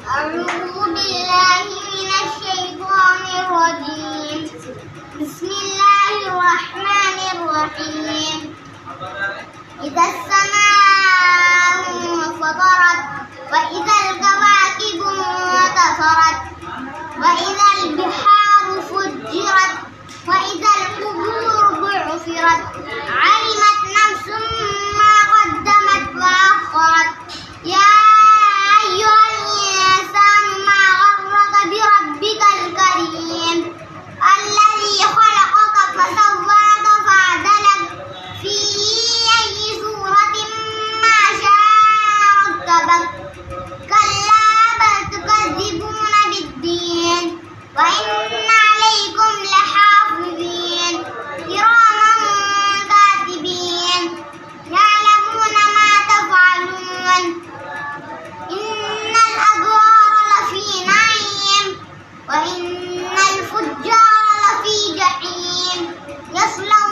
أعوذ بالله من الشيطان الرجيم. بسم الله الرحمن الرحيم. إذا السماء انفطرت وإذا الكواكب انتثرت وإذا البحار فجرت وإذا القبور بعثرت علمت نفس ما قدمت وأخرت. يا أيها الإنسان ما غرك بربك الكريم الذي خلقك فسواك فعدلك في أي صورة ما شاء ركبك. كلا بل تكذبون بالدين وإن عليكم لحافظين كراما كاتبين يعلمون ما تفعلون. إن الأبرار لفي نعيم وإن الفجار لفي جحيم يصلون